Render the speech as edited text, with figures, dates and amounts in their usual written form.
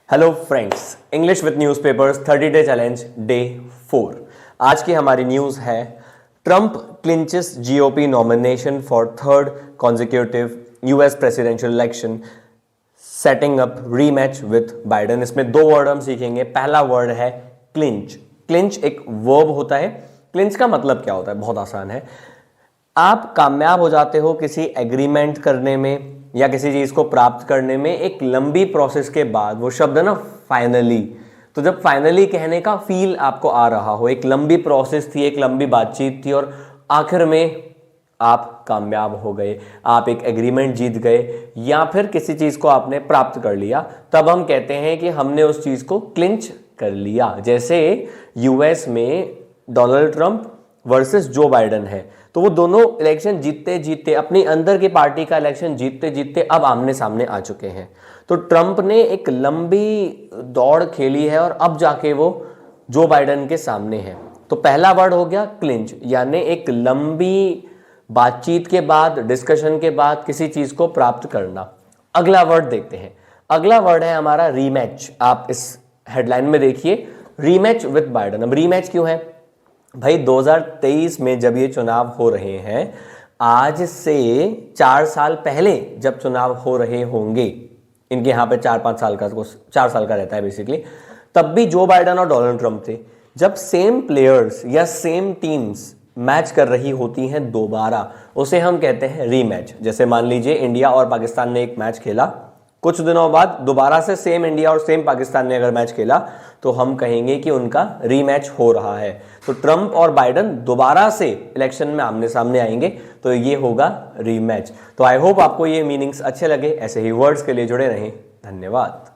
Hello friends, English with newspapers 30 day challenge day 4। आज की हमारी न्यूज़ है Trump clinches GOP nomination for third consecutive US presidential election, setting up rematch with Biden. इसमें दो word हम सीखेंगे। पहला वर्ड है क्लिंच। क्लिंच एक वर्ब होता है। क्लिंच का मतलब क्या होता है? बहुत आसान है। आप कामयाब हो जाते हो किसी एग्रीमेंट करने में या किसी चीज को प्राप्त करने में एक लंबी प्रोसेस के बाद। वो शब्द है ना फाइनली, तो जब फाइनली कहने का फील आपको आ रहा हो, एक लंबी प्रोसेस थी, एक लंबी बातचीत थी और आखिर में आप कामयाब हो गए, आप एक एग्रीमेंट जीत गए या फिर किसी चीज को आपने प्राप्त कर लिया, तब हम कहते हैं कि हमने उस चीज को क्लिंच कर लिया। जैसे यूएस में Donald Trump versus Joe Biden है, तो वो दोनों इलेक्शन जीतते जीतते, अपनी अंदर की पार्टी का इलेक्शन जीतते जीतते अब आमने सामने आ चुके हैं। तो ट्रंप ने एक लंबी दौड़ खेली है और अब जाके वो जो बाइडेन के सामने है। तो पहला वर्ड हो गया क्लिंच, यानी एक लंबी बातचीत के बाद, डिस्कशन के बाद किसी चीज को प्राप्त करना। अगला वर्ड देखते हैं। अगला वर्ड है हमारा रीमैच। आप इस हेडलाइन में देखिए, रीमैच विथ बाइडेन। अब रीमैच क्यों है भाई? 2023 में जब ये चुनाव हो रहे हैं, आज से 4 साल पहले जब चुनाव हो रहे होंगे, इनके यहां पे 4-5 साल का, 4 साल का रहता है बेसिकली, तब भी जो बाइडेन और डोनाल्ड ट्रंप थे। जब सेम प्लेयर्स या सेम टीम्स मैच कर रही होती हैं दोबारा, उसे हम कहते हैं रीमैच। जैसे मान लीजिए इंडिया और पाकिस्तान ने एक मैच खेला, कुछ दिनों बाद दोबारा से सेम इंडिया और सेम पाकिस्तान ने अगर मैच खेला, तो हम कहेंगे कि उनका रीमैच हो रहा है। तो ट्रंप और बाइडेन दोबारा से इलेक्शन में आमने सामने आएंगे, तो ये होगा रीमैच। तो आई होप आपको ये मीनिंग्स अच्छे लगे। ऐसे ही वर्ड्स के लिए जुड़े रहें। धन्यवाद।